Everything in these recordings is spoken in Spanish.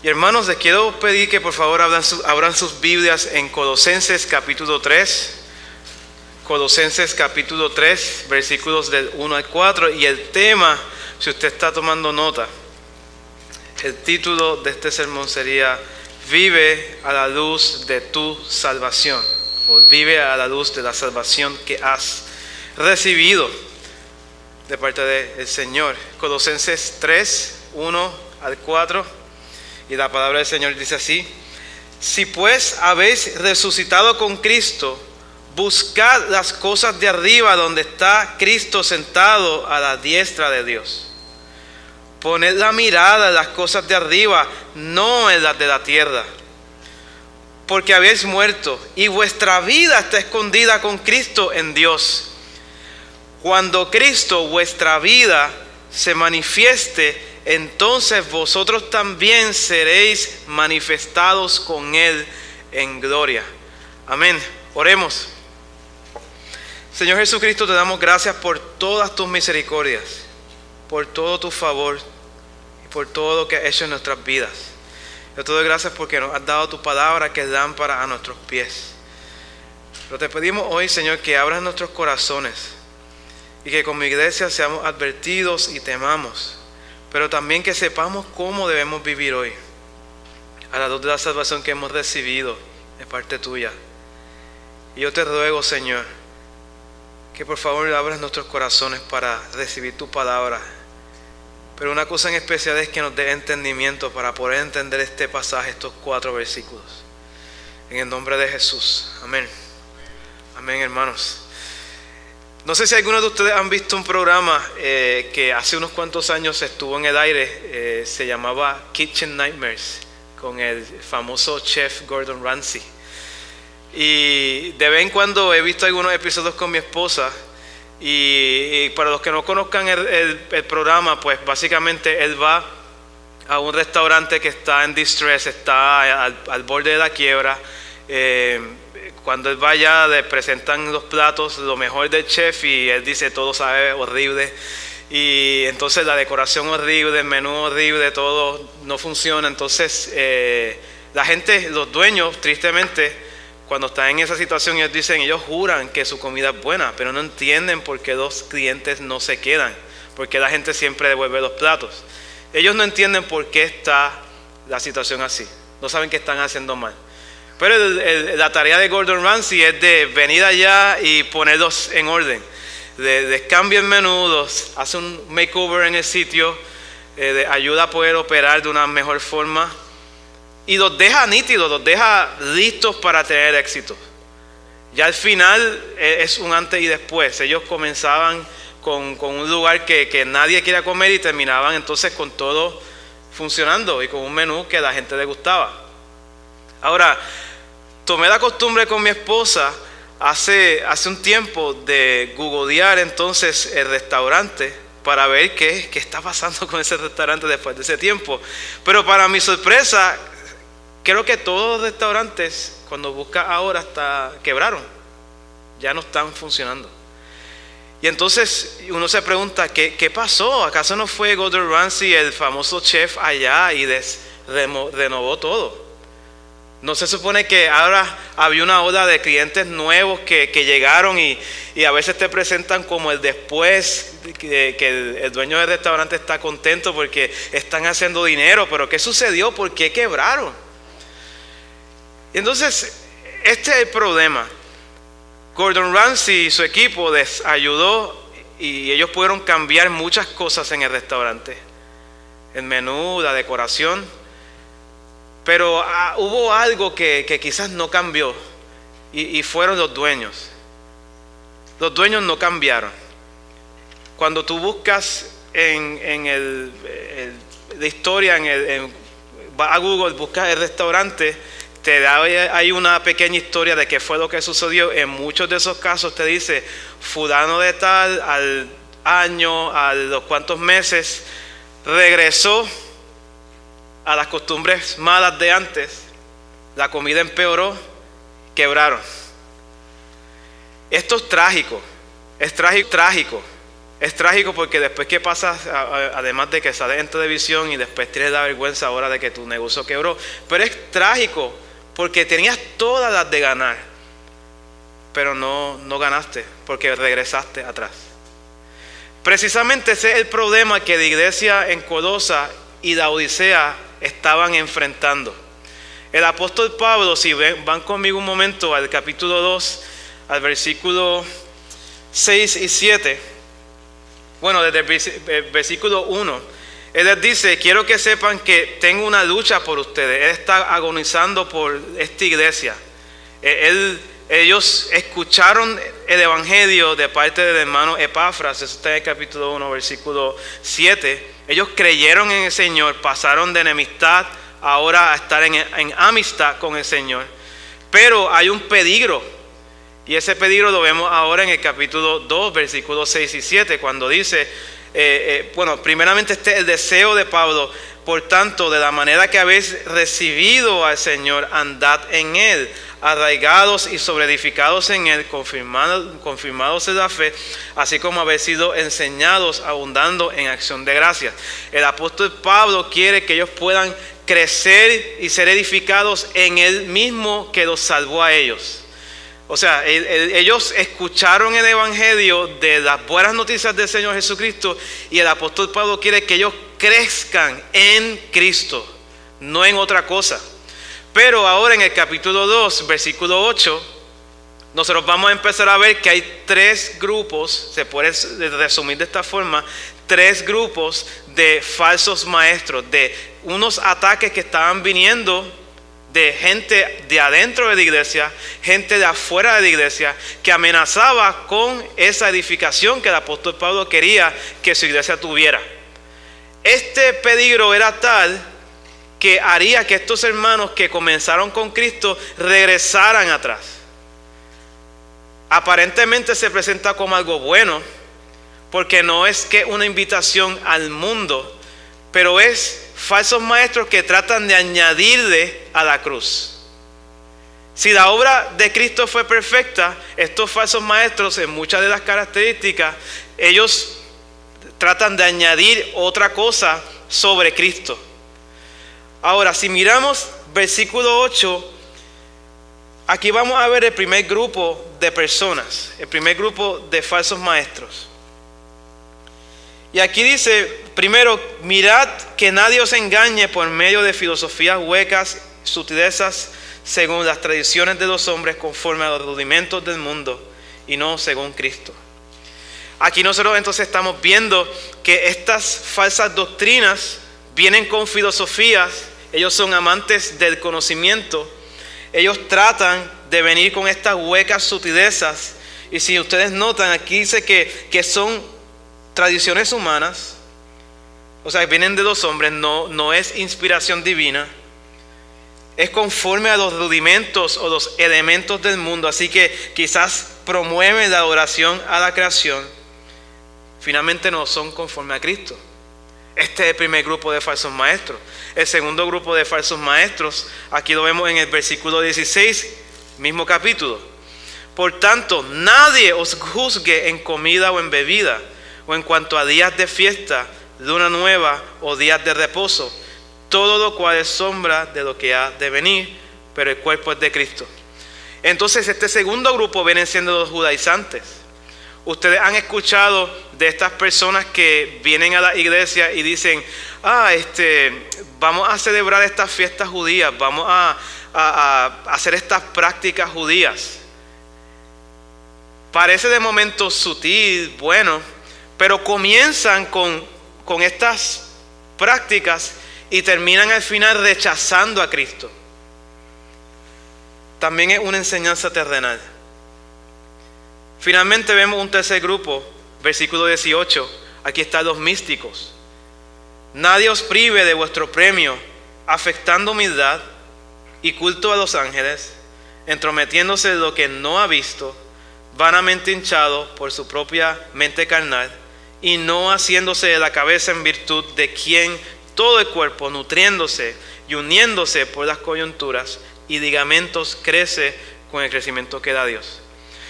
Y hermanos, les quiero pedir que por favor abran sus Biblias en Colosenses capítulo 3. Colosenses capítulo 3, versículos del 1 al 4. Y el tema, si usted está tomando nota, el título de este sermón sería Vive a la luz de tu salvación. O vive a la luz de la salvación que has recibido de parte del Señor. Colosenses 3, 1 al 4. Y la palabra del Señor dice así: si pues habéis resucitado con Cristo, buscad las cosas de arriba donde está Cristo sentado a la diestra de Dios. Poned la mirada en las cosas de arriba, no en las de la tierra. Porque habéis muerto y vuestra vida está escondida con Cristo en Dios. Cuando Cristo, vuestra vida, se manifieste, entonces vosotros también seréis manifestados con Él en gloria. Amén. Oremos. Señor Jesucristo, te damos gracias por todas tus misericordias, por todo tu favor y por todo lo que has hecho en nuestras vidas. Yo te doy gracias porque nos has dado tu palabra que es lámpara a nuestros pies. Pero te pedimos hoy, Señor, que abras nuestros corazones y que como iglesia seamos advertidos y temamos, pero también que sepamos cómo debemos vivir hoy, a la luz de la salvación que hemos recibido de parte tuya. Y yo te ruego, Señor, que por favor abras nuestros corazones para recibir tu palabra. Pero una cosa en especial es que nos dé entendimiento para poder entender este pasaje, estos 4 versículos. En el nombre de Jesús. Amén. Amén, hermanos. No sé si algunos de ustedes han visto un programa que hace unos cuantos años estuvo en el aire, se llamaba Kitchen Nightmares, con el famoso chef Gordon Ramsay. Y de vez en cuando he visto algunos episodios con mi esposa, y para los que no conozcan el programa, pues básicamente él va a un restaurante que está en distress, está al borde de la quiebra. Cuando él va allá, le presentan los platos, lo mejor del chef, y él dice todo sabe horrible. Y entonces la decoración horrible, el menú horrible, todo no funciona. Entonces la gente, los dueños, tristemente, cuando están en esa situación, ellos juran que su comida es buena, pero no entienden por qué los clientes no se quedan, por qué la gente siempre devuelve los platos. Ellos no entienden por qué está la situación así, no saben que están haciendo mal. Pero la tarea de Gordon Ramsay es de venir allá y ponerlos en orden. Les cambia el menú, hace un makeover en el sitio, ayuda a poder operar de una mejor forma y los deja nítidos, los deja listos para tener éxito. Ya al final es un antes y después. Ellos comenzaban con un lugar que nadie quería comer y terminaban entonces con todo funcionando y con un menú que a la gente le gustaba. Ahora, tomé la costumbre con mi esposa hace un tiempo de googlear entonces el restaurante para ver qué está pasando con ese restaurante después de ese tiempo. Pero para mi sorpresa, creo que todos los restaurantes, cuando buscas ahora, quebraron. Ya no están funcionando. Y entonces uno se pregunta, ¿qué pasó? ¿Acaso no fue Gordon Ramsay, el famoso chef, allá y renovó todo? ¿No se supone que ahora había una ola de clientes nuevos que llegaron y a veces te presentan como el después, que el dueño del restaurante está contento porque están haciendo dinero? Pero ¿qué sucedió? ¿Por qué quebraron? Y entonces, este es el problema. Gordon Ramsay y su equipo les ayudó y ellos pudieron cambiar muchas cosas en el restaurante. El menú, la decoración. Pero hubo algo que quizás no cambió y fueron los dueños. Los dueños no cambiaron. Cuando tú buscas en la historia, vas a Google, buscas el restaurante, hay una pequeña historia de qué fue lo que sucedió. En muchos de esos casos te dice, fulano de tal, al año, a los cuantos meses, regresó a las costumbres malas de antes, la comida empeoró, quebraron. Esto es trágico, trágico. Es trágico porque después que pasas, además de que sales en televisión y después tienes la vergüenza ahora de que tu negocio quebró, pero es trágico porque tenías todas las de ganar, pero no ganaste porque regresaste atrás. Precisamente ese es el problema que la iglesia en Colosa y la Odisea estaban enfrentando. El apóstol Pablo, si van conmigo un momento al capítulo 2, al versículo 6 y 7, bueno, desde el versículo 1, él les dice: quiero que sepan que tengo una lucha por ustedes. Él está agonizando por esta iglesia. Ellos escucharon el evangelio de parte del hermano Epafras, eso está en el capítulo 1, versículo 7. Ellos creyeron en el Señor, pasaron de enemistad ahora a estar en amistad con el Señor. Pero hay un peligro, y ese peligro lo vemos ahora en el capítulo 2, versículos 6 y 7, cuando dice, primeramente este es el deseo de Pablo: por tanto, de la manera que habéis recibido al Señor, andad en Él, arraigados y sobreedificados en Él, confirmados en la fe, así como habéis sido enseñados, abundando en acción de gracias. El apóstol Pablo quiere que ellos puedan crecer y ser edificados en Él mismo que los salvó a ellos. O sea, ellos escucharon el evangelio de las buenas noticias del Señor Jesucristo, y el apóstol Pablo quiere que ellos crezcan en Cristo, no en otra cosa. Pero ahora en el capítulo 2, versículo 8, nosotros vamos a empezar a ver que hay tres grupos, se puede resumir de esta forma, tres grupos de falsos maestros, de unos ataques que estaban viniendo de gente de adentro de la iglesia, gente de afuera de la iglesia, que amenazaba con esa edificación que el apóstol Pablo quería que su iglesia tuviera. Este peligro era tal que haría que estos hermanos que comenzaron con Cristo regresaran atrás. Aparentemente se presenta como algo bueno, porque no es que una invitación al mundo, pero es falsos maestros que tratan de añadirle a la cruz. Si la obra de Cristo fue perfecta, estos falsos maestros, en muchas de las características, ellos tratan de añadir otra cosa sobre Cristo. Ahora, si miramos versículo 8, aquí vamos a ver el primer grupo de personas, el primer grupo de falsos maestros. Y aquí dice, primero, mirad que nadie os engañe por medio de filosofías huecas, sutilezas, según las tradiciones de los hombres, conforme a los rudimentos del mundo, y no según Cristo. Aquí nosotros entonces estamos viendo que estas falsas doctrinas vienen con filosofías. Ellos son amantes del conocimiento. Ellos tratan de venir con estas huecas sutilezas. Y si ustedes notan, aquí dice que son tradiciones humanas. O sea, vienen de los hombres, no es inspiración divina. Es conforme a los rudimentos o los elementos del mundo. Así que quizás promueven la adoración a la creación. Finalmente no son conforme a Cristo. Este es el primer grupo de falsos maestros. El segundo grupo de falsos maestros, aquí lo vemos en el versículo 16, mismo capítulo. Por tanto, nadie os juzgue en comida o en bebida, o en cuanto a días de fiesta, luna nueva o días de reposo, todo lo cual es sombra de lo que ha de venir, pero el cuerpo es de Cristo. Entonces este segundo grupo vienen siendo los judaizantes. Ustedes han escuchado de estas personas que vienen a la iglesia y dicen, vamos a celebrar estas fiestas judías, vamos a hacer estas prácticas judías. Parece de momento sutil, bueno, pero comienzan con estas prácticas y terminan al final rechazando a Cristo. También es una enseñanza terrenal. Finalmente vemos un tercer grupo, versículo 18. Aquí están los místicos. Nadie os prive de vuestro premio, afectando humildad y culto a los ángeles, entrometiéndose en lo que no ha visto, vanamente hinchado por su propia mente carnal, y no haciéndose de la cabeza en virtud de quien todo el cuerpo, nutriéndose y uniéndose por las coyunturas y ligamentos, crece con el crecimiento que da Dios.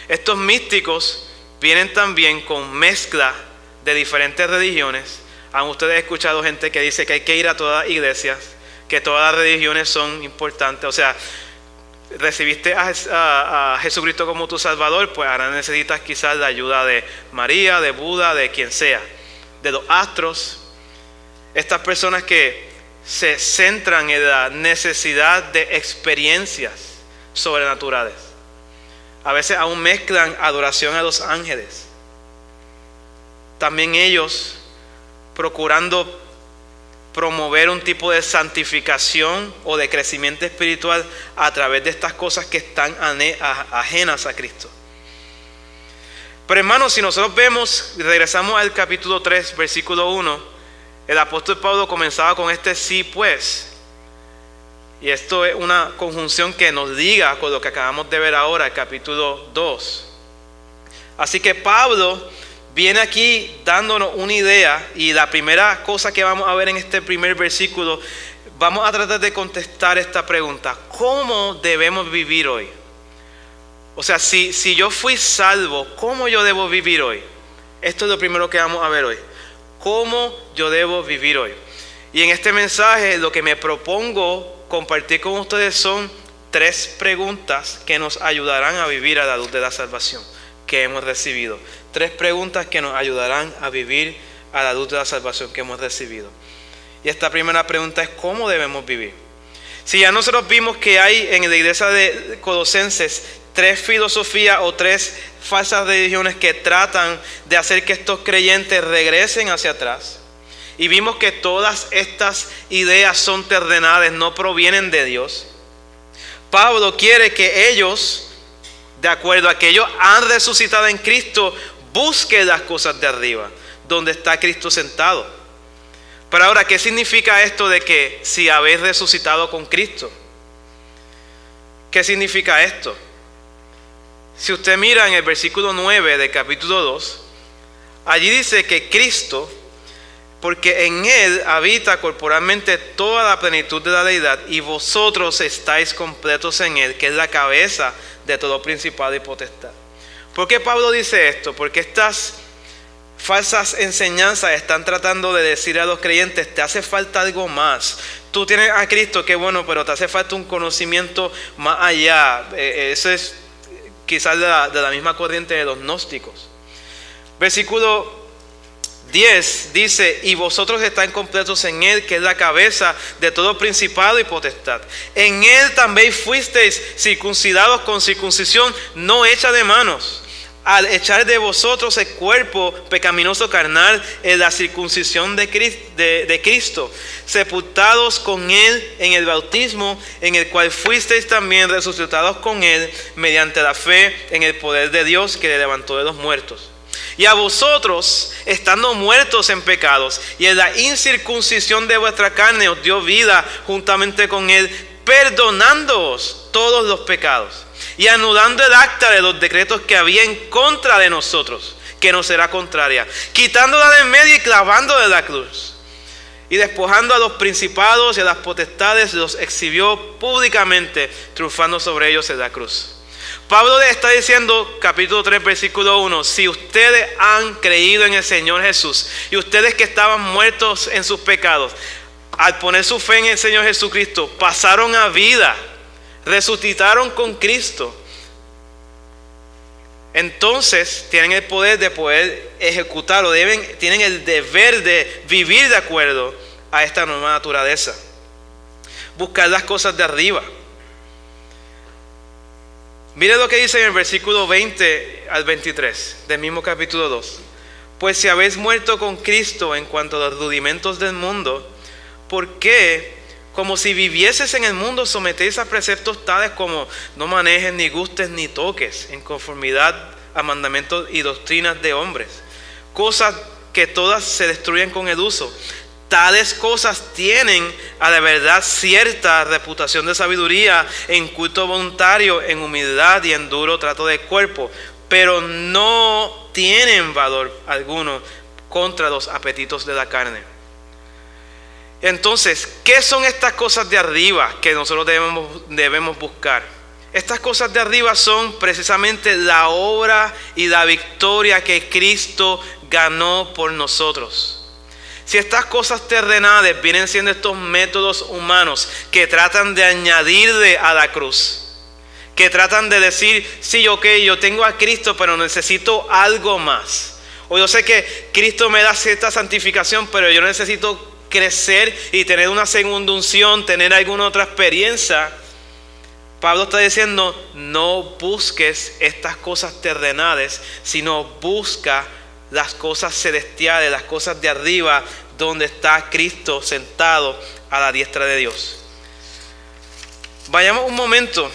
Estos místicos vienen también con mezcla de diferentes religiones. Han ustedes escuchado gente que dice que hay que ir a todas las iglesias, que todas las religiones son importantes. O sea, recibiste a Jesucristo como tu Salvador, pues ahora necesitas quizás la ayuda de María, de Buda, de quien sea, de los astros. Estas personas que se centran en la necesidad de experiencias sobrenaturales. A veces aún mezclan adoración a los ángeles. También ellos procurando promover un tipo de santificación o de crecimiento espiritual a través de estas cosas que están ajenas a Cristo. Pero hermanos, si nosotros vemos, regresamos al capítulo 3, versículo 1, el apóstol Pablo comenzaba con este sí pues. Y esto es una conjunción que nos liga con lo que acabamos de ver ahora, el capítulo 2. Así que Pablo viene aquí dándonos una idea, y la primera cosa que vamos a ver en este primer versículo, vamos a tratar de contestar esta pregunta: ¿cómo debemos vivir hoy? O sea, si yo fui salvo, ¿cómo yo debo vivir hoy? Esto es lo primero que vamos a ver hoy. ¿Cómo yo debo vivir hoy? Y en este mensaje lo que me propongo compartir con ustedes son 3 preguntas que nos ayudarán a vivir a la luz de la salvación que hemos recibido. 3 preguntas que nos ayudarán a vivir a la luz de la salvación que hemos recibido. Y esta primera pregunta es: ¿cómo debemos vivir? Si ya nosotros vimos que hay en la iglesia de Colosenses 3 filosofías o 3 falsas religiones que tratan de hacer que estos creyentes regresen hacia atrás, y vimos que todas estas ideas son terrenales, no provienen de Dios, Pablo quiere que ellos, de acuerdo a que ellos han resucitado en Cristo, busquen las cosas de arriba, donde está Cristo sentado. Pero ahora, ¿qué significa esto de que si habéis resucitado con Cristo? ¿Qué significa esto? Si usted mira en el versículo 9 del capítulo 2, allí dice que Cristo, porque en Él habita corporalmente toda la plenitud de la deidad, y vosotros estáis completos en Él, que es la cabeza de todo principado y potestad. ¿Por qué Pablo dice esto? Porque estas falsas enseñanzas están tratando de decir a los creyentes: te hace falta algo más. Tú tienes a Cristo, qué bueno, pero te hace falta un conocimiento más allá. Eso es quizás de la misma corriente de los gnósticos. Versículo 10 dice: y vosotros estáis completos en Él, que es la cabeza de todo principado y potestad. En Él también fuisteis circuncidados con circuncisión no hecha de manos, al echar de vosotros el cuerpo pecaminoso carnal en la circuncisión de Cristo, sepultados con Él en el bautismo, en el cual fuisteis también resucitados con Él mediante la fe en el poder de Dios que le levantó de los muertos. Y a vosotros, estando muertos en pecados y en la incircuncisión de vuestra carne, os dio vida juntamente con Él, perdonándoos todos los pecados y anulando el acta de los decretos que había en contra de nosotros, que nos era contraria, quitándola de en medio y clavándola en la cruz. Y despojando a los principados y a las potestades, los exhibió públicamente, triunfando sobre ellos en la cruz. Pablo le está diciendo, capítulo 3, versículo 1, si ustedes han creído en el Señor Jesús, y ustedes que estaban muertos en sus pecados, al poner su fe en el Señor Jesucristo, pasaron a vida, resucitaron con Cristo, entonces tienen el poder de poder ejecutarlo, tienen el deber de vivir de acuerdo a esta nueva naturaleza, buscar las cosas de arriba. Mire lo que dice en el versículo 20 al 23 del mismo capítulo 2. Pues si habéis muerto con Cristo en cuanto a los rudimentos del mundo, ¿por qué, como si vivieses en el mundo, sometéis a preceptos tales como no manejes, ni gustes, ni toques, en conformidad a mandamientos y doctrinas de hombres? Cosas que todas se destruyen con el uso. Tales cosas tienen a la verdad cierta reputación de sabiduría, en culto voluntario, en humildad y en duro trato de cuerpo, pero no tienen valor alguno contra los apetitos de la carne. Entonces, ¿qué son estas cosas de arriba que nosotros debemos buscar? Estas cosas de arriba son precisamente la obra y la victoria que Cristo ganó por nosotros. Si estas cosas terrenales vienen siendo estos métodos humanos que tratan de añadirle a la cruz, que tratan de decir, sí, ok, yo tengo a Cristo, pero necesito algo más. O yo sé que Cristo me da cierta santificación, pero yo necesito crecer y tener una segunda unción, tener alguna otra experiencia. Pablo está diciendo, no busques estas cosas terrenales, sino busca las cosas celestiales, las cosas de arriba, donde está Cristo sentado a la diestra de Dios. Vayamos un momento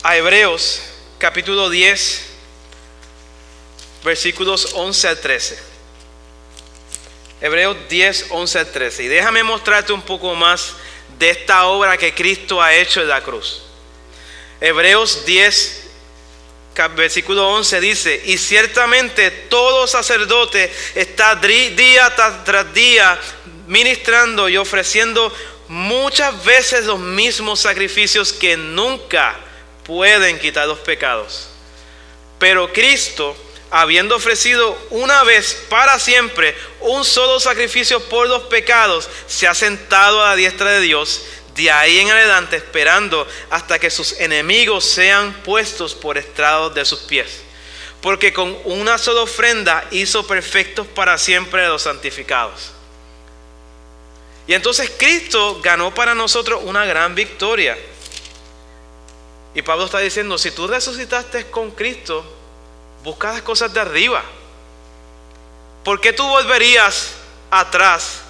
a Hebreos capítulo 10, versículos 11 al 13. Hebreos 10, 11 al 13. Y déjame mostrarte un poco más de esta obra que Cristo ha hecho en la cruz. Hebreos 10, versículo 11 dice, y ciertamente todo sacerdote está día tras día ministrando y ofreciendo muchas veces los mismos sacrificios que nunca pueden quitar los pecados. Pero Cristo, habiendo ofrecido una vez para siempre un solo sacrificio por los pecados, se ha sentado a la diestra de Dios, de ahí en adelante esperando hasta que sus enemigos sean puestos por estrado de sus pies. Porque con una sola ofrenda hizo perfectos para siempre a los santificados. Y entonces Cristo ganó para nosotros una gran victoria. Y Pablo está diciendo, si tú resucitaste con Cristo, busca las cosas de arriba. ¿Por qué tú volverías atrás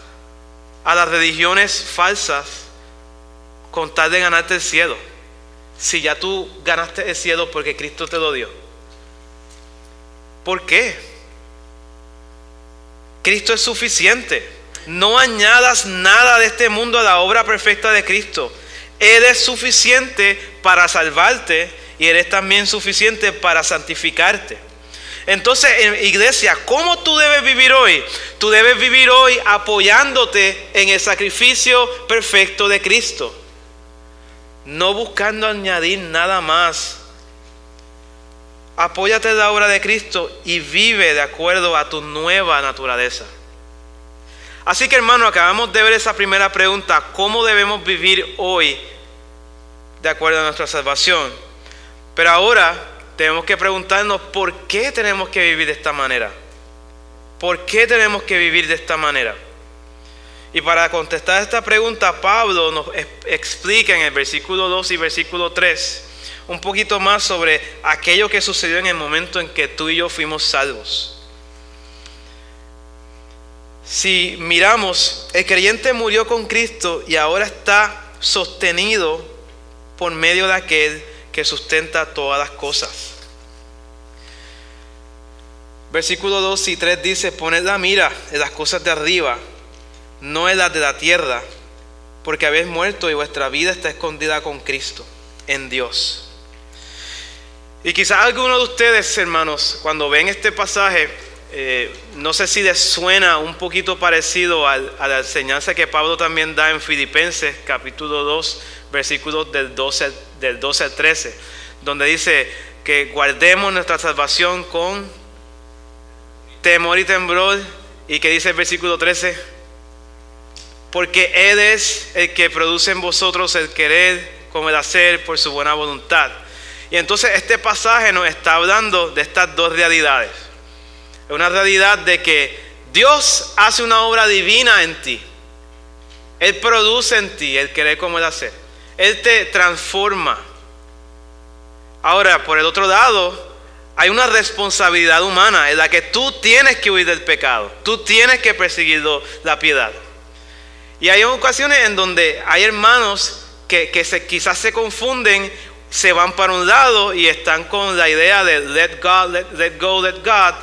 a las religiones falsas con tal de ganarte el cielo? Si ya tú ganaste el cielo porque Cristo te lo dio. ¿Por qué? Cristo es suficiente. No añadas nada de este mundo a la obra perfecta de Cristo. Él es suficiente para salvarte y Él es también suficiente para santificarte. Entonces, iglesia, ¿cómo tú debes vivir hoy? Tú debes vivir hoy apoyándote en el sacrificio perfecto de Cristo. No buscando añadir nada más. Apóyate en la obra de Cristo y vive de acuerdo a tu nueva naturaleza. Así que, hermano, acabamos de ver esa primera pregunta. ¿Cómo debemos vivir hoy de acuerdo a nuestra salvación? Pero ahora tenemos que preguntarnos por qué tenemos que vivir de esta manera. ¿Por qué tenemos que vivir de esta manera? Y para contestar esta pregunta, Pablo nos explica en el versículo 2 y versículo 3 un poquito más sobre aquello que sucedió en el momento en que tú y yo fuimos salvos. Si miramos, el creyente murió con Cristo y ahora está sostenido por medio de aquel que sustenta todas las cosas. Versículo 2 y 3 dice, poned la mira en las cosas de arriba, no en las de la tierra, porque habéis muerto y vuestra vida está escondida con Cristo en Dios. Y quizás algunos de ustedes, hermanos, cuando ven este pasaje, no sé si les suena un poquito parecido a la enseñanza que Pablo también da en Filipenses capítulo 2, versículos del 12 al 13, donde dice que guardemos nuestra salvación con temor y temblor. Y que dice el versículo 13, porque Él es el que produce en vosotros el querer como el hacer por su buena voluntad. Y entonces este pasaje nos está hablando de estas dos realidades. Es una realidad de que Dios hace una obra divina en ti. Él produce en ti el querer como el hacer. Él te transforma. Ahora, por el otro lado, hay una responsabilidad humana en la que tú tienes que huir del pecado. Tú tienes que perseguir la piedad. Y hay ocasiones en donde hay hermanos que quizás se confunden, se van para un lado y están con la idea de let God, let go, let God.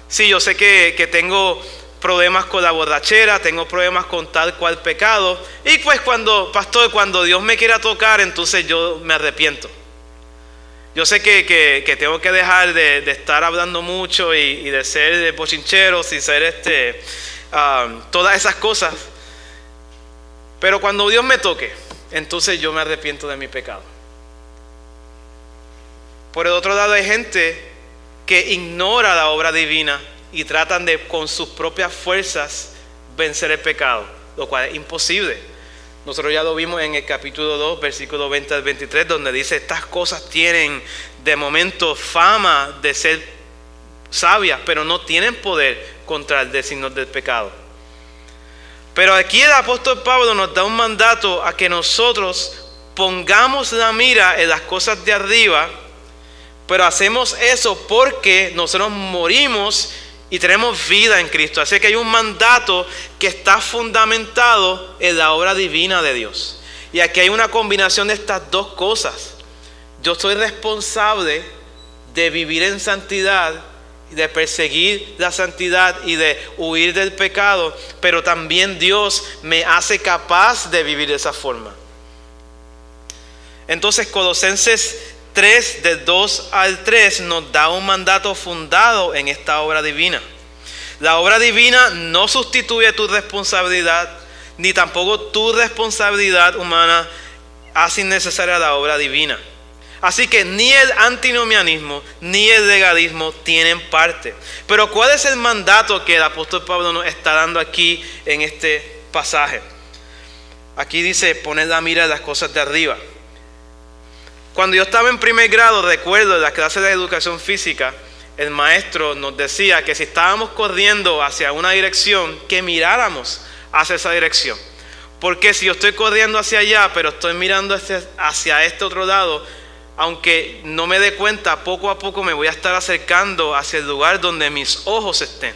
Sí, yo sé que tengo problemas con la borrachera, tengo problemas con tal cual pecado. Y pues cuando Dios me quiera tocar, entonces yo me arrepiento. Yo sé que tengo que dejar de estar hablando mucho y de ser bochincheros y ser todas esas cosas. Pero cuando Dios me toque, entonces yo me arrepiento de mi pecado. Por el otro lado hay gente que ignora la obra divina y tratan de con sus propias fuerzas vencer el pecado, lo cual es imposible. Nosotros ya lo vimos en el capítulo 2, versículo 20 al 23, donde dice: estas cosas tienen de momento fama de ser sabias, pero no tienen poder contra el designio del pecado. Pero aquí el apóstol Pablo nos da un mandato a que nosotros pongamos la mira en las cosas de arriba, pero hacemos eso porque nosotros morimos y tenemos vida en Cristo. Así que hay un mandato que está fundamentado en la obra divina de Dios. Y aquí hay una combinación de estas dos cosas. Yo soy responsable de vivir en santidad, de perseguir la santidad y de huir del pecado, pero también Dios me hace capaz de vivir de esa forma. Entonces Colosenses 3, del 2 al 3, nos da un mandato fundado en esta obra divina. La obra divina no sustituye tu responsabilidad, ni tampoco tu responsabilidad humana hace innecesaria la obra divina. Así que ni el antinomianismo ni el legalismo tienen parte. Pero ¿cuál es el mandato que el apóstol Pablo nos está dando aquí en este pasaje? Aquí dice: poner la mira en las cosas de arriba. Cuando yo estaba en primer grado, recuerdo en la clase de educación física, el maestro nos decía que si estábamos corriendo hacia una dirección, que miráramos hacia esa dirección. Porque si yo estoy corriendo hacia allá, pero estoy mirando hacia este otro lado, aunque no me dé cuenta, poco a poco me voy a estar acercando hacia el lugar donde mis ojos estén.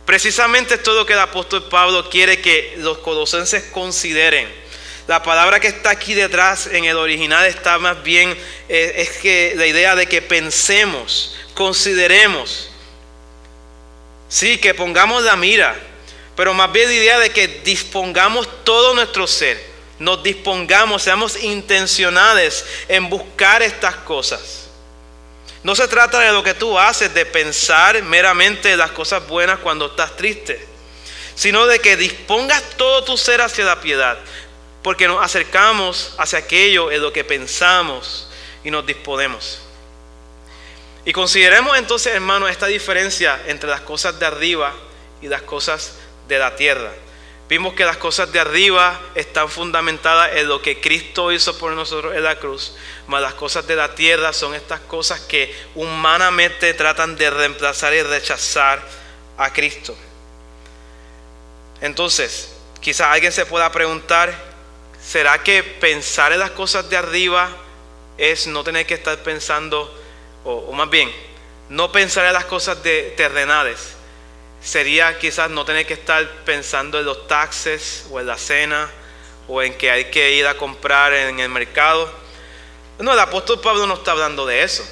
Precisamente esto es lo que el apóstol Pablo quiere que los colosenses consideren. La palabra que está aquí detrás en el original está más bien, es que la idea de que pensemos, consideremos. Sí, que pongamos la mira, pero más bien la idea de que dispongamos todo nuestro ser, nos dispongamos, seamos intencionales en buscar estas cosas. No se trata de lo que tú haces, de pensar meramente en las cosas buenas cuando estás triste, sino de que dispongas todo tu ser hacia la piedad, porque nos acercamos hacia aquello en lo que pensamos y nos disponemos. Y consideremos entonces, hermanos, esta diferencia entre las cosas de arriba y las cosas de la tierra. Vimos que las cosas de arriba están fundamentadas en lo que Cristo hizo por nosotros en la cruz, mas las cosas de la tierra son estas cosas que humanamente tratan de reemplazar y rechazar a Cristo. Entonces, quizás alguien se pueda preguntar: ¿será que pensar en las cosas de arriba es no tener que estar pensando, o más bien, no pensar en las cosas terrenales? Sería quizás no tener que estar pensando en los taxes o en la cena o en que hay que ir a comprar en el mercado. No, el apóstol Pablo no está hablando de eso.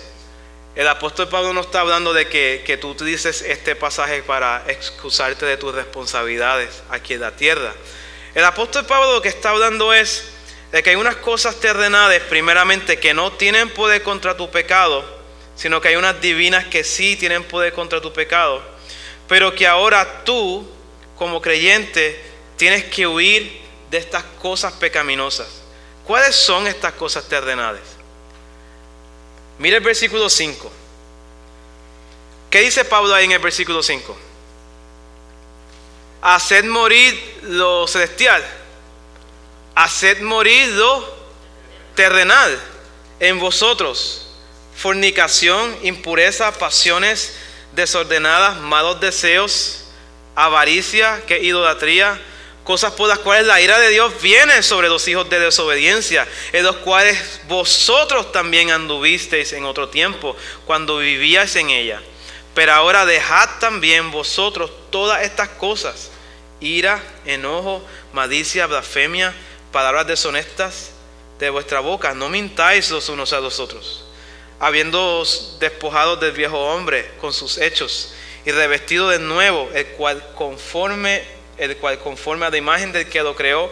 El apóstol Pablo no está hablando de que tú utilices este pasaje para excusarte de tus responsabilidades aquí en la tierra. El apóstol Pablo lo que está hablando es de que hay unas cosas terrenales, primeramente, que no tienen poder contra tu pecado, sino que hay unas divinas que sí tienen poder contra tu pecado, pero que ahora tú, como creyente, tienes que huir de estas cosas pecaminosas. ¿Cuáles son estas cosas terrenales? Mira el versículo 5. ¿Qué dice Pablo ahí en el versículo 5? Haced morir lo celestial, haced morir lo terrenal en vosotros: fornicación, impureza, pasiones desordenadas, malos deseos, avaricia, que es idolatría, cosas por las cuales la ira de Dios viene sobre los hijos de desobediencia, en los cuales vosotros también anduvisteis en otro tiempo, cuando vivíais en ella. Pero ahora dejad también vosotros todas estas cosas: ira, enojo, malicia, blasfemia, palabras deshonestas de vuestra boca. No mintáis los unos a los otros, habiéndoos despojado del viejo hombre con sus hechos y revestido de nuevo, el cual conforme a la imagen del que lo creó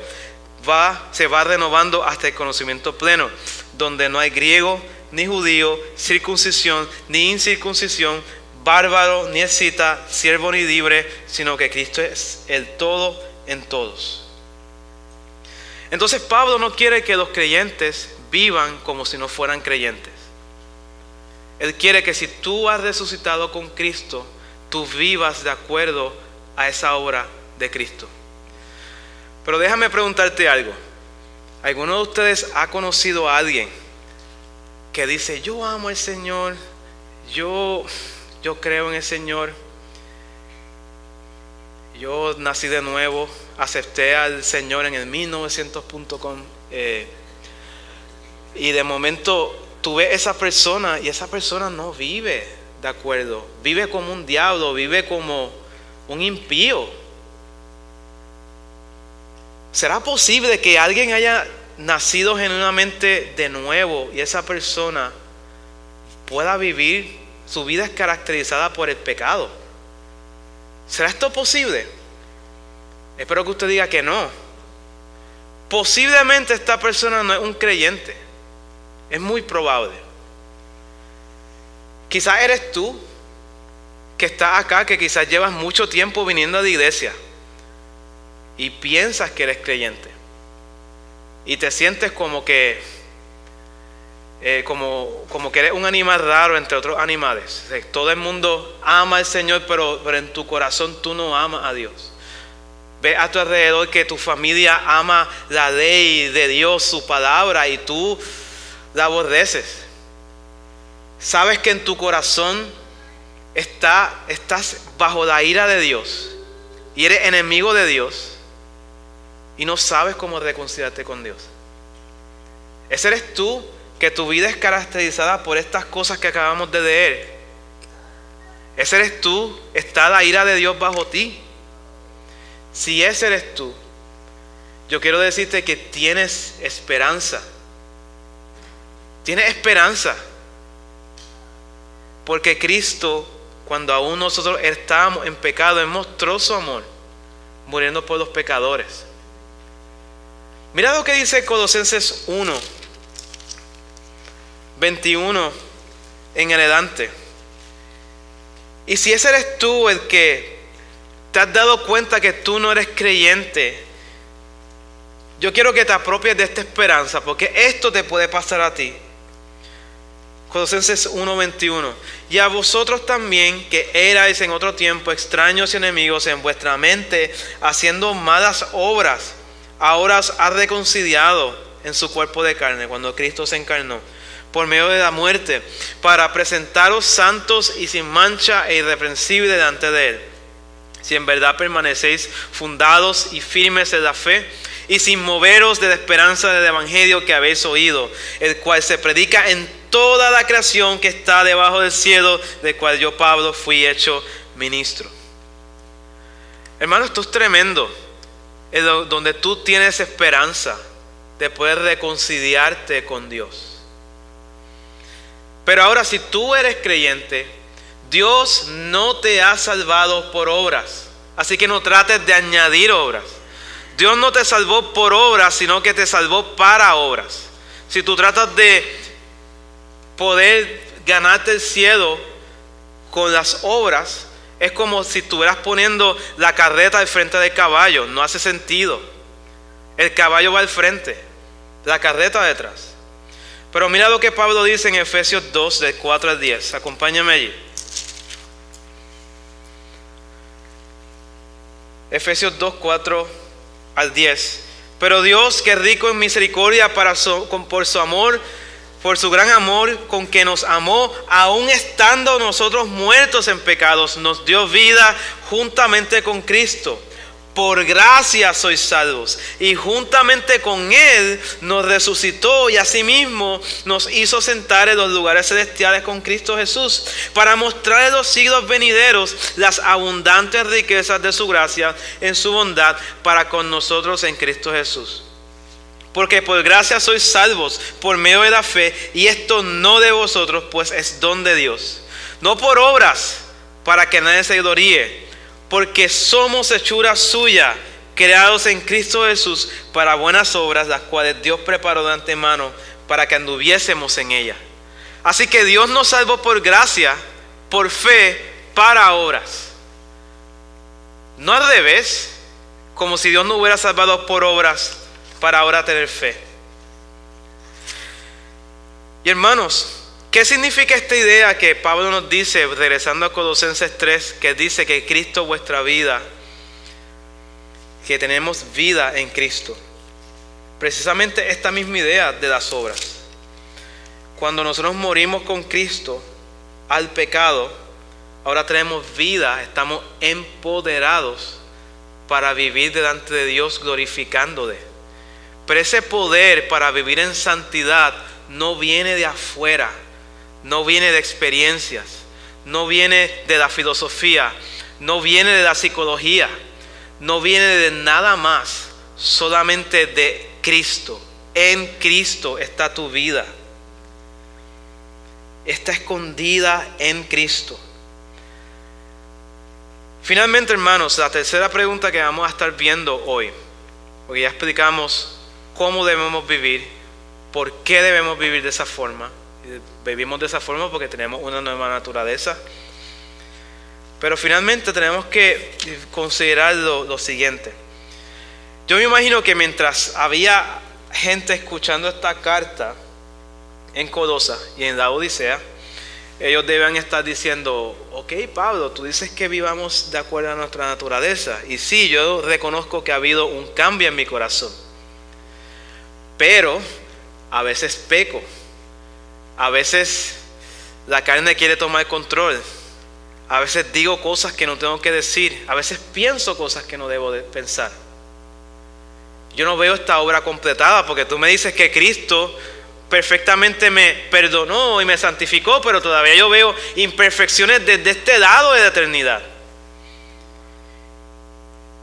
se va renovando hasta el conocimiento pleno, donde no hay griego ni judío, circuncisión ni incircuncisión, bárbaro ni escita, siervo ni libre, sino que Cristo es el todo en todos. Entonces Pablo no quiere que los creyentes vivan como si no fueran creyentes. Él quiere que si tú has resucitado con Cristo, tú vivas de acuerdo a esa obra de Cristo. Pero déjame preguntarte algo. ¿Alguno de ustedes ha conocido a alguien que dice, yo amo al Señor, yo creo en el Señor, yo nací de nuevo, acepté al Señor en el 1900.com, y de momento tú ves esa persona y esa persona no vive de acuerdo, vive como un diablo, vive como un impío? ¿Será posible que alguien haya nacido genuinamente de nuevo y esa persona pueda vivir, su vida es caracterizada por el pecado? ¿Será esto posible? Espero que usted diga que no. Posiblemente esta persona no es un creyente. Es muy probable. Quizás eres tú que estás acá, que quizás llevas mucho tiempo viniendo a la iglesia y piensas que eres creyente y te sientes como que como que eres un animal raro entre otros animales. Todo el mundo ama al Señor, pero en tu corazón tú no amas a Dios. Ves a tu alrededor que tu familia ama la ley de Dios, su palabra, y tú la aborreces. Sabes que en tu corazón estás bajo la ira de Dios y eres enemigo de Dios y no sabes cómo reconciliarte con Dios. Ese eres tú, que tu vida es caracterizada por estas cosas que acabamos de leer. Ese eres tú, está la ira de Dios bajo ti. Si ese eres tú, yo quiero decirte que tienes esperanza. Tienes esperanza. Porque Cristo, cuando aún nosotros estábamos en pecado, Él mostró su amor, muriendo por los pecadores. Mira lo que dice Colosenses 1:21 en adelante. Y si ese eres tú el que te has dado cuenta que tú no eres creyente, yo quiero que te apropies de esta esperanza, porque esto te puede pasar a ti. Colosenses 1:21. Y a vosotros también, que erais en otro tiempo extraños y enemigos en vuestra mente, haciendo malas obras, ahora os ha reconciliado en su cuerpo de carne, cuando Cristo se encarnó, por medio de la muerte, para presentaros santos y sin mancha e irreprensibles delante de Él. Si en verdad permanecéis fundados y firmes en la fe, y sin moveros de la esperanza del evangelio que habéis oído, el cual se predica en toda la creación que está debajo del cielo, del cual yo, Pablo, fui hecho ministro. Hermano, esto es tremendo, es donde tú tienes esperanza de poder reconciliarte con Dios. Pero ahora, si tú eres creyente, Dios no te ha salvado por obras, así que no trates de añadir obras. Dios no te salvó por obras, sino que te salvó para obras. Si tú tratas de poder ganarte el cielo con las obras, es como si estuvieras poniendo la carreta al frente del caballo. No hace sentido. El caballo va al frente, la carreta detrás. Pero mira lo que Pablo dice en Efesios 2, del 4 al 10. Acompáñame allí. Efesios 2, 4 al 10. Pero Dios, que es rico en misericordia por su amor, por su gran amor con que nos amó, aun estando nosotros muertos en pecados, nos dio vida juntamente con Cristo. Por gracia sois salvos, y juntamente con Él nos resucitó y asimismo nos hizo sentar en los lugares celestiales con Cristo Jesús, para mostrar en los siglos venideros las abundantes riquezas de su gracia en su bondad para con nosotros en Cristo Jesús. Porque por gracia sois salvos por medio de la fe, y esto no de vosotros, pues es don de Dios, no por obras, para que nadie se gloríe. Porque somos hechura suya, creados en Cristo Jesús para buenas obras, las cuales Dios preparó de antemano para que anduviésemos en ellas. Así que Dios nos salvó por gracia, por fe, para obras. No al revés, como si Dios no hubiera salvado por obras para ahora tener fe. Y hermanos, ¿Qué significa esta idea que Pablo nos dice, regresando a Colosenses 3, que dice que Cristo es vuestra vida, que tenemos vida en Cristo? Precisamente esta misma idea de las obras. Cuando nosotros morimos con Cristo al pecado, ahora tenemos vida, estamos empoderados para vivir delante de Dios glorificándole. Pero ese poder para vivir en santidad no viene de afuera, no viene de experiencias, no viene de la filosofía, no viene de la psicología, no viene de nada más, solamente de Cristo. En Cristo está tu vida. Está escondida en Cristo. Finalmente, hermanos, la tercera pregunta que vamos a estar viendo hoy, porque ya explicamos cómo debemos vivir, por qué debemos vivir de esa forma. Vivimos de esa forma porque tenemos una nueva naturaleza. Pero finalmente tenemos que considerar lo siguiente. Yo me imagino que mientras había gente escuchando esta carta en Colosas y en la Odisea, ellos deben estar diciendo: ok, Pablo, tú dices que vivamos de acuerdo a nuestra naturaleza. Y sí, yo reconozco que ha habido un cambio en mi corazón. Pero a veces peco. A veces la carne quiere tomar control. A veces digo cosas que no tengo que decir. A veces pienso cosas que no debo de pensar. Yo no veo esta obra completada porque tú me dices que Cristo perfectamente me perdonó y me santificó, pero todavía yo veo imperfecciones desde este lado de la eternidad.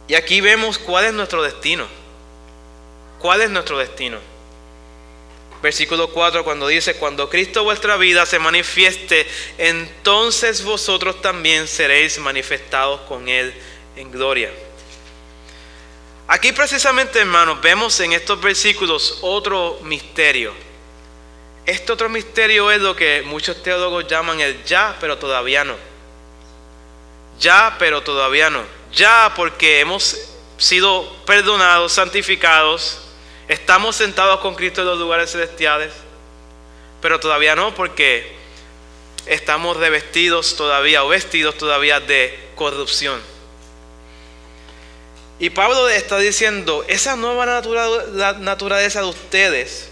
Y aquí vemos cuál es nuestro destino. ¿Cuál es nuestro destino? Versículo 4, cuando dice: cuando Cristo vuestra vida se manifieste, entonces vosotros también seréis manifestados con Él en gloria. Aquí precisamente, hermanos, vemos en estos versículos otro misterio. Este otro misterio es lo que muchos teólogos llaman el ya, pero todavía no. Ya, pero todavía no. Ya porque hemos sido perdonados, santificados, estamos sentados con Cristo en los lugares celestiales, pero todavía no porque estamos revestidos todavía o vestidos todavía de corrupción. Y Pablo está diciendo: esa nueva naturaleza de ustedes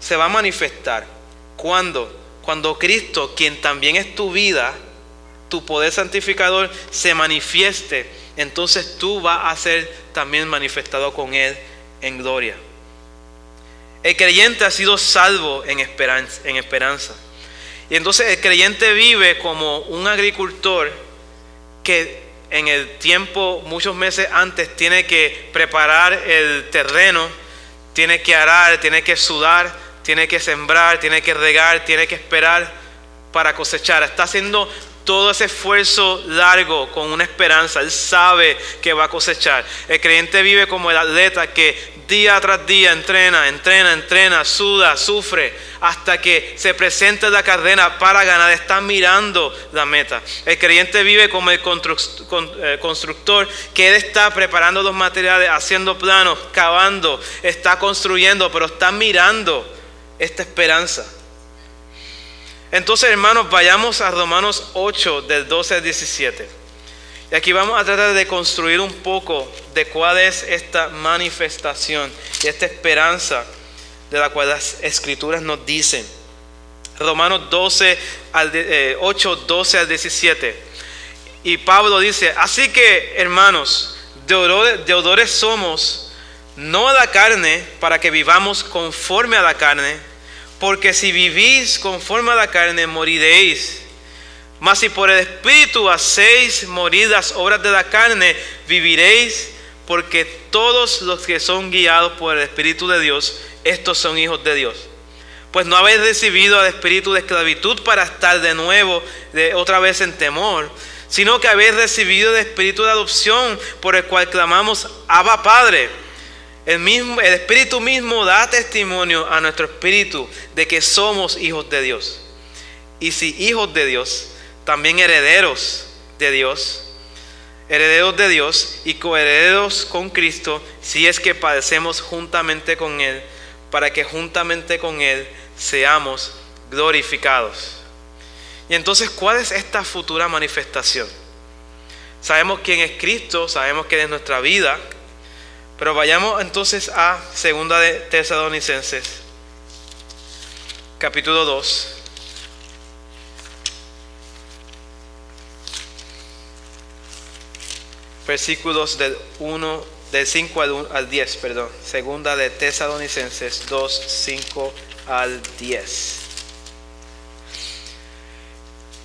se va a manifestar. ¿Cuándo? Cuando Cristo, quien también es tu vida, tu poder santificador, se manifieste. Entonces tú vas a ser también manifestado con Él en gloria. El creyente ha sido salvo en esperanza. Y entonces el creyente vive como un agricultor que en el tiempo, muchos meses antes, tiene que preparar el terreno, tiene que arar, tiene que sudar, tiene que sembrar, tiene que regar, tiene que esperar para cosechar. Está haciendo todo ese esfuerzo largo con una esperanza. Él sabe que va a cosechar. El creyente vive como el atleta que día tras día entrena, suda, sufre, hasta que se presenta la carrera para ganar. Está mirando la meta. El creyente vive como el constructor, que él está preparando los materiales, haciendo planos, cavando, está construyendo, pero está mirando esta esperanza. Entonces, hermanos, vayamos a Romanos 8, del 12 al 17. Y aquí vamos a tratar de construir un poco de cuál es esta manifestación y esta esperanza de la cual las Escrituras nos dicen. Romanos 8, 12 al 17. Y Pablo dice: así que, hermanos, deudores somos, no a la carne, para que vivamos conforme a la carne. Porque si vivís conforme a la carne, moriréis. Mas si por el Espíritu hacéis morir las obras de la carne, viviréis. Porque todos los que son guiados por el Espíritu de Dios, estos son hijos de Dios. Pues no habéis recibido al espíritu de esclavitud para estar de nuevo, otra vez en temor, sino que habéis recibido el espíritu de adopción, por el cual clamamos: Abba, Padre. El Espíritu mismo da testimonio a nuestro espíritu de que somos hijos de Dios. Y si hijos de Dios, también herederos de Dios y coherederos con Cristo, si es que padecemos juntamente con Él, para que juntamente con Él seamos glorificados. Y entonces, ¿cuál es esta futura manifestación? Sabemos quién es Cristo, sabemos quién es nuestra vida, pero vayamos entonces a 2 de Tesalonicenses, capítulo 2. Versículos del 5 al 10, perdón. 2 de Tesalonicenses 2, 5 al 10.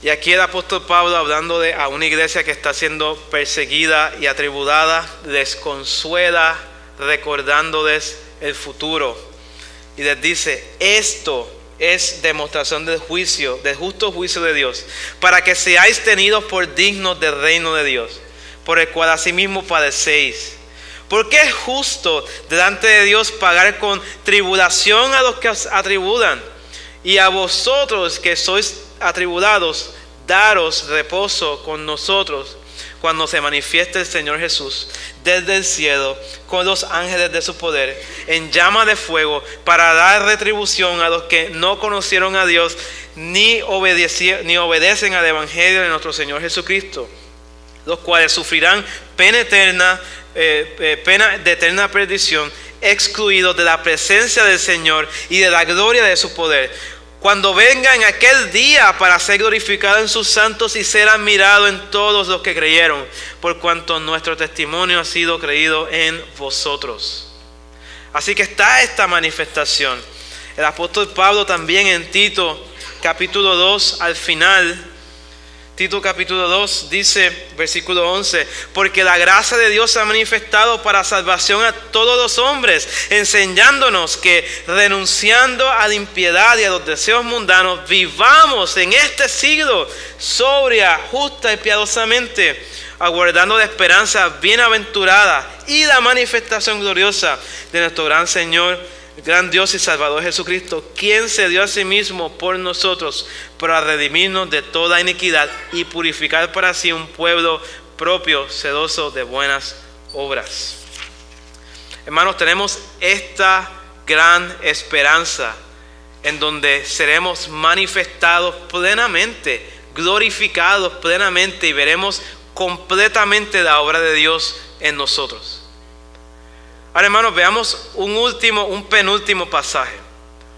Y aquí el apóstol Pablo, hablando a una iglesia que está siendo perseguida y atribulada, les consuela recordándoles el futuro. Y les dice: esto es demostración del juicio, del justo juicio de Dios, para que seáis tenidos por dignos del reino de Dios, por el cual asimismo padecéis. Porque es justo delante de Dios pagar con tribulación a los que os atribulan, y a vosotros que sois atribulados, daros reposo con nosotros cuando se manifieste el Señor Jesús desde el cielo con los ángeles de su poder en llama de fuego, para dar retribución a los que no conocieron a Dios ni obedecen al evangelio de nuestro Señor Jesucristo, los cuales sufrirán pena de eterna perdición, excluidos de la presencia del Señor y de la gloria de su poder, cuando venga en aquel día para ser glorificado en sus santos y ser admirado en todos los que creyeron, por cuanto nuestro testimonio ha sido creído en vosotros. Así que está esta manifestación. El apóstol Pablo también en Tito capítulo 2 al final, Tito capítulo 2 dice, versículo 11: porque la gracia de Dios se ha manifestado para salvación a todos los hombres, enseñándonos que renunciando a la impiedad y a los deseos mundanos, vivamos en este siglo sobria, justa y piadosamente, aguardando la esperanza bienaventurada y la manifestación gloriosa de nuestro gran Señor, gran Dios y Salvador Jesucristo, quien se dio a sí mismo por nosotros para redimirnos de toda iniquidad y purificar para sí un pueblo propio, celoso de buenas obras. Hermanos, tenemos esta gran esperanza en donde seremos manifestados plenamente, glorificados plenamente, y veremos completamente la obra de Dios en nosotros. Ahora, hermanos, veamos un penúltimo pasaje.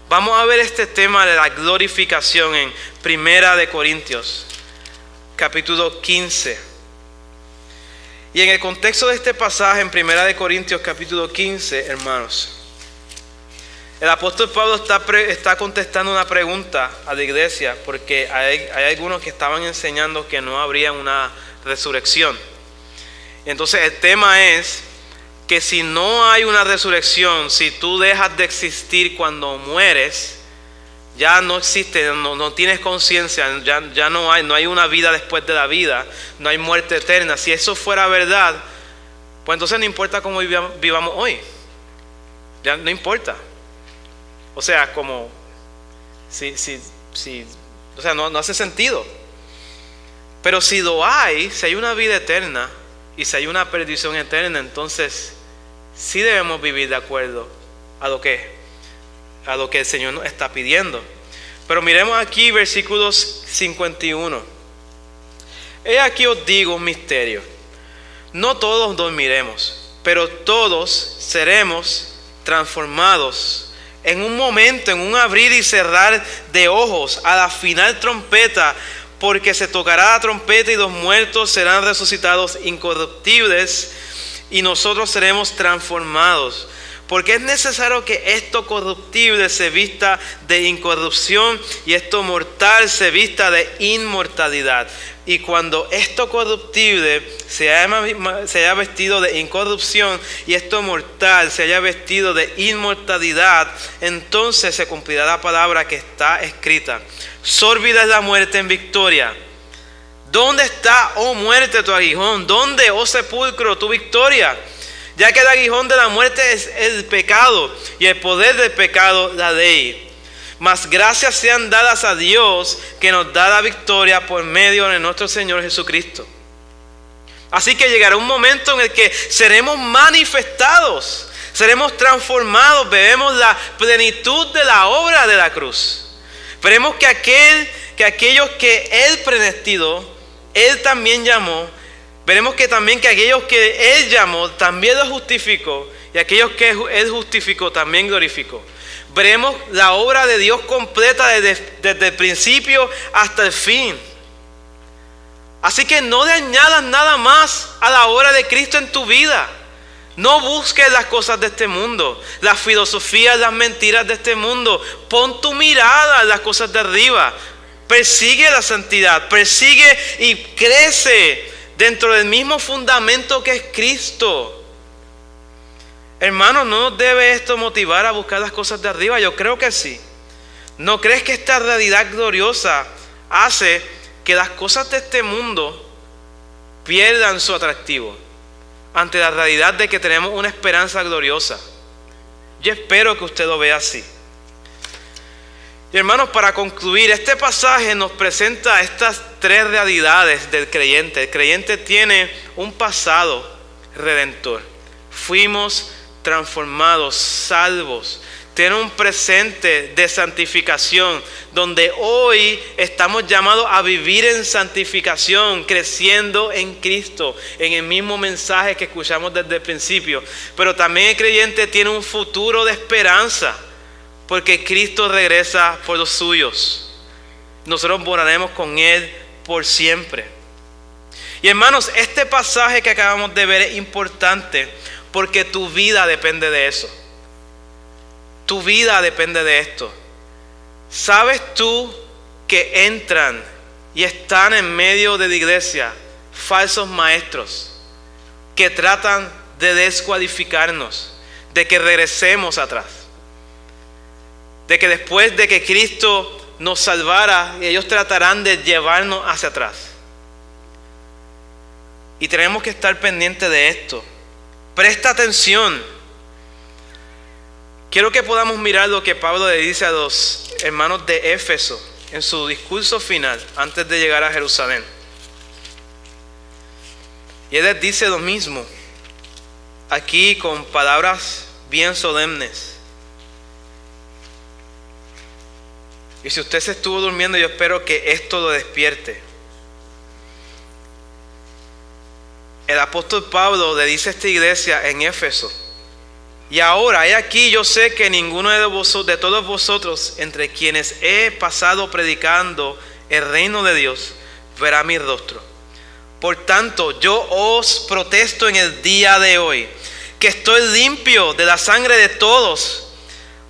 Vamos a ver este tema de la glorificación en 1 de Corintios, capítulo 15. Y en el contexto de este pasaje, en 1 de Corintios, capítulo 15, hermanos, el apóstol Pablo está contestando una pregunta a la iglesia, porque hay algunos que estaban enseñando que no habría una resurrección. Y entonces el tema es que si no hay una resurrección, si tú dejas de existir cuando mueres, ya no existe, no tienes conciencia, ya no hay una vida después de la vida, no hay muerte eterna. Si eso fuera verdad, pues entonces no importa cómo vivamos hoy, ya no importa. O sea, como o sea, no hace sentido. Pero si lo hay, si hay una vida eterna y si hay una perdición eterna, entonces sí debemos vivir de acuerdo a lo que el Señor nos está pidiendo. Pero miremos aquí versículos 51. He aquí os digo un misterio: no todos dormiremos, pero todos seremos transformados en un momento, en un abrir y cerrar de ojos, a la final trompeta, porque se tocará la trompeta y los muertos serán resucitados incorruptibles y nosotros seremos transformados. Porque es necesario que esto corruptible se vista de incorrupción y esto mortal se vista de inmortalidad. Y cuando esto corruptible se haya vestido de incorrupción y esto mortal se haya vestido de inmortalidad, entonces se cumplirá la palabra que está escrita: sórbida es la muerte en victoria. ¿Dónde está, oh muerte, tu aguijón? ¿Dónde, oh sepulcro, tu victoria? Ya que el aguijón de la muerte es el pecado y el poder del pecado la ley. Mas gracias sean dadas a Dios, que nos da la victoria por medio de nuestro Señor Jesucristo. Así que llegará un momento en el que seremos manifestados, seremos transformados, veremos la plenitud de la obra de la cruz. Veremos que aquellos que Él predestinó, Él también llamó. Veremos que también que aquellos que Él llamó, también los justificó. Y aquellos que Él justificó, también glorificó. Veremos la obra de Dios completa desde el principio hasta el fin. Así que no le añadas nada más a la obra de Cristo en tu vida. No busques las cosas de este mundo, las filosofías, las mentiras de este mundo. Pon tu mirada en las cosas de arriba. Persigue la santidad, persigue y crece dentro del mismo fundamento que es Cristo. Hermanos, ¿no nos debe esto motivar a buscar las cosas de arriba? Yo creo que sí. ¿No crees que esta realidad gloriosa hace que las cosas de este mundo pierdan su atractivo ante la realidad de que tenemos una esperanza gloriosa? Yo espero que usted lo vea así. Y hermanos, para concluir, este pasaje nos presenta estas tres realidades del creyente. El creyente tiene un pasado redentor. Fuimos transformados, salvos. Tiene un presente de santificación, donde hoy estamos llamados a vivir en santificación, creciendo en Cristo, en el mismo mensaje que escuchamos desde el principio. Pero también el creyente tiene un futuro de esperanza, porque Cristo regresa por los suyos. Nosotros moraremos con Él por siempre. Y hermanos, este pasaje que acabamos de ver es importante, porque tu vida depende de eso. Tu vida depende de esto. ¿Sabes tú que entran y están en medio de la iglesia falsos maestros que tratan de descualificarnos, de que regresemos atrás? De que después de que Cristo nos salvara, ellos tratarán de llevarnos hacia atrás. Y tenemos que estar pendientes de esto. Presta atención. Quiero que podamos mirar lo que Pablo le dice a los hermanos de Éfeso en su discurso final antes de llegar a Jerusalén. Y él les dice lo mismo aquí con palabras bien solemnes. Y si usted se estuvo durmiendo, yo espero que esto lo despierte. El apóstol Pablo le dice a esta iglesia en Éfeso: y ahora, he aquí, yo sé que ninguno de todos vosotros, entre quienes he pasado predicando el reino de Dios, verá mi rostro. Por tanto, yo os protesto en el día de hoy, que estoy limpio de la sangre de todos,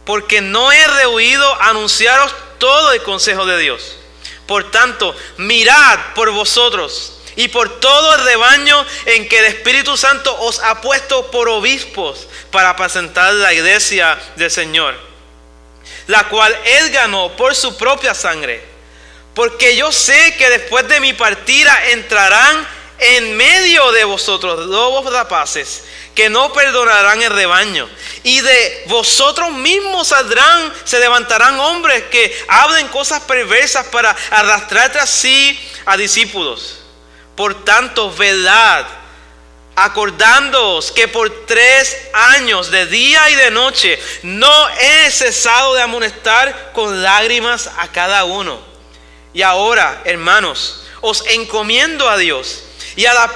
porque no he rehuido anunciaros todo el consejo de Dios. Por tanto, mirad por vosotros y por todo el rebaño en que el Espíritu Santo os ha puesto por obispos para apacentar la iglesia del Señor, la cual Él ganó por su propia sangre. Porque yo sé que después de mi partida entrarán en medio de vosotros lobos rapaces, que no perdonarán el rebaño. Y de vosotros mismos se levantarán hombres que hablen cosas perversas para arrastrar tras sí a discípulos. Por tanto, velad, acordándoos que por 3 años, de día y de noche, no he cesado de amonestar con lágrimas a cada uno. Y ahora, hermanos, os encomiendo a Dios y a la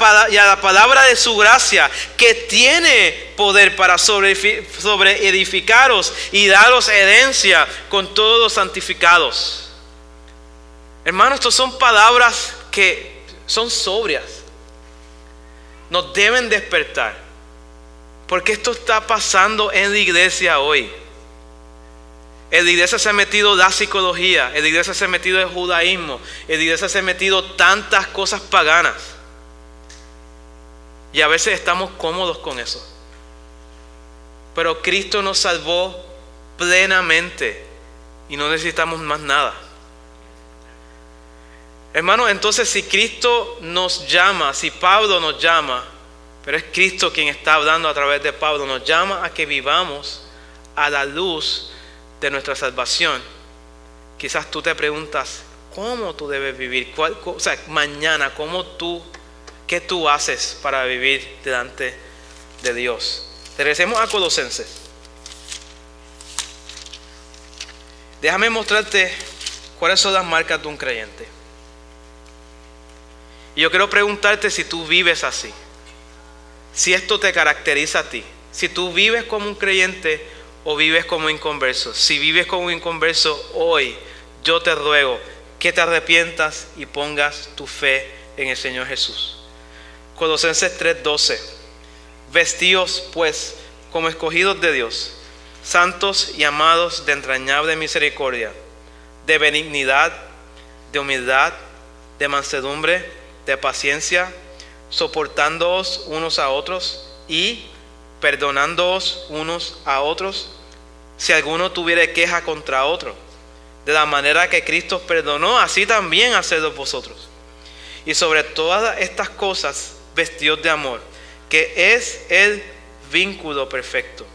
palabra de su gracia, que tiene poder para sobreedificaros y daros herencia con todos los santificados. Hermanos, estas son palabras que son sobrias. Nos deben despertar, porque esto está pasando en la iglesia hoy. En la iglesia se ha metido la psicología, en la iglesia se ha metido el judaísmo, en la iglesia se ha metido tantas cosas paganas. Y a veces estamos cómodos con eso. Pero Cristo nos salvó plenamente y no necesitamos más nada. Hermanos, entonces si Cristo nos llama, si Pablo nos llama, pero es Cristo quien está hablando a través de Pablo, nos llama a que vivamos a la luz de nuestra salvación. Quizás tú te preguntas, ¿cómo tú debes vivir? Mañana, ¿qué tú haces para vivir delante de Dios? Regresemos a Colosenses. Déjame mostrarte ¿Cuáles son las marcas de un creyente? Y yo quiero preguntarte si tú vives así. Si esto te caracteriza a ti. Si tú vives como un creyente o vives como inconverso. Si vives como inconverso hoy, yo te ruego que te arrepientas y pongas tu fe en el Señor Jesús. Colosenses 3:12. Vestíos pues como escogidos de Dios, santos y amados de entrañable misericordia, de benignidad, de humildad, de mansedumbre, de paciencia, soportándoos unos a otros y perdonándoos unos a otros, si alguno tuviere queja contra otro. De la manera que Cristo perdonó, así también hacedlo vosotros. Y sobre todas estas cosas, vestíos de amor, que es el vínculo perfecto.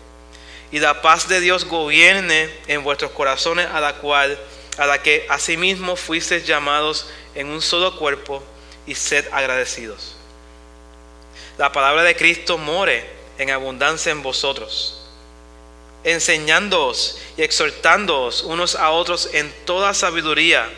Y la paz de Dios gobierne en vuestros corazones, a la que asimismo fuisteis llamados en un solo cuerpo, y sed agradecidos. La palabra de Cristo more en abundancia en vosotros, enseñándoos y exhortándoos unos a otros en toda sabiduría,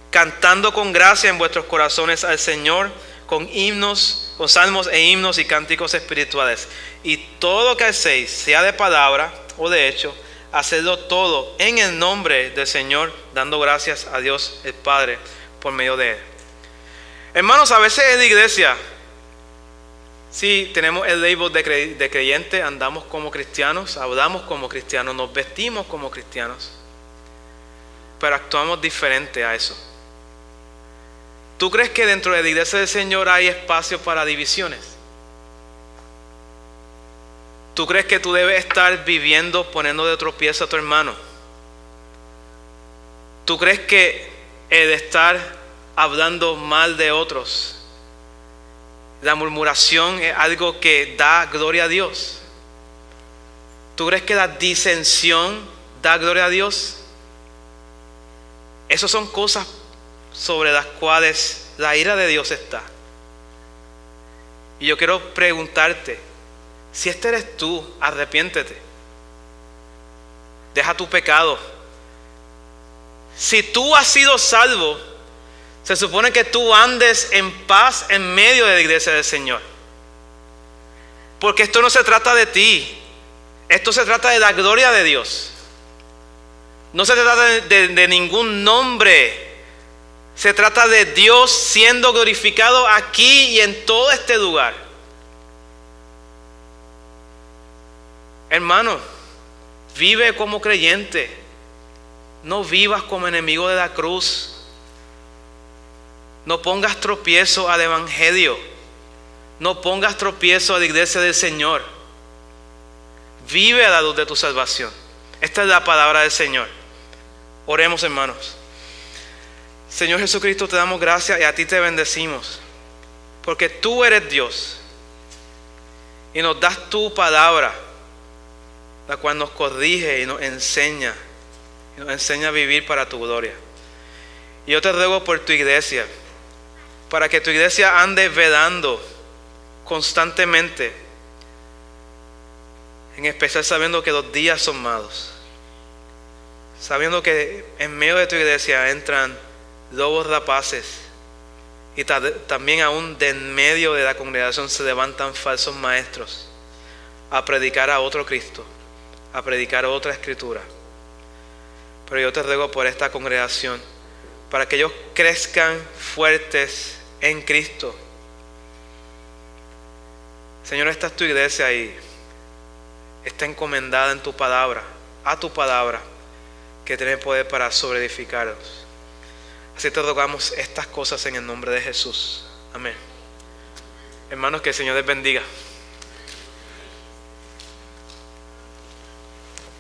cantando con gracia en vuestros corazones al Señor, con himnos, con salmos e himnos y cánticos espirituales. Y todo lo que hacéis, sea de palabra o de hecho, hacedlo todo en el nombre del Señor, dando gracias a Dios el Padre por medio de Él. Hermanos, a veces en la iglesia, sí, tenemos el label de creyente, andamos como cristianos, hablamos como cristianos, nos vestimos como cristianos, pero actuamos diferente a eso. ¿Tú crees que dentro de la iglesia del Señor hay espacio para divisiones? ¿Tú crees que tú debes estar viviendo poniendo de tropiezo a tu hermano? ¿Tú crees que el estar hablando mal de otros, la murmuración, es algo que da gloria a Dios? ¿Tú crees que la disensión da gloria a Dios? Esas son cosas sobre las cuales la ira de Dios está. Y yo quiero preguntarte, si este eres tú, arrepiéntete. Deja tu pecado. Si tú has sido salvo, se supone que tú andes en paz en medio de la iglesia del Señor. Porque esto no se trata de ti. Esto se trata de la gloria de Dios. No se trata de ningún nombre. Se trata de Dios siendo glorificado aquí y en todo este lugar. Hermano, vive como creyente. No vivas como enemigo de la cruz. No pongas tropiezo al evangelio. No pongas tropiezo a la iglesia del Señor. Vive a la luz de tu salvación. Esta es la palabra del Señor. Oremos, hermanos. Señor Jesucristo, te damos gracias y a ti te bendecimos, porque tú eres Dios y nos das tu palabra, la cual nos corrige y nos enseña a vivir para tu gloria. Y yo te ruego por tu iglesia, para que tu iglesia ande velando constantemente, en especial sabiendo que los días son malos, sabiendo que en medio de tu iglesia entran lobos rapaces y también aún de en medio de la congregación se levantan falsos maestros a predicar a otro Cristo, a predicar otra escritura. Pero yo te ruego por esta congregación, para que ellos crezcan fuertes en Cristo. Señor, esta es tu iglesia y está encomendada en tu palabra, a tu palabra, que tiene poder para sobreedificarlos. Así te rogamos estas cosas en el nombre de Jesús. Amén. Hermanos, que el Señor les bendiga.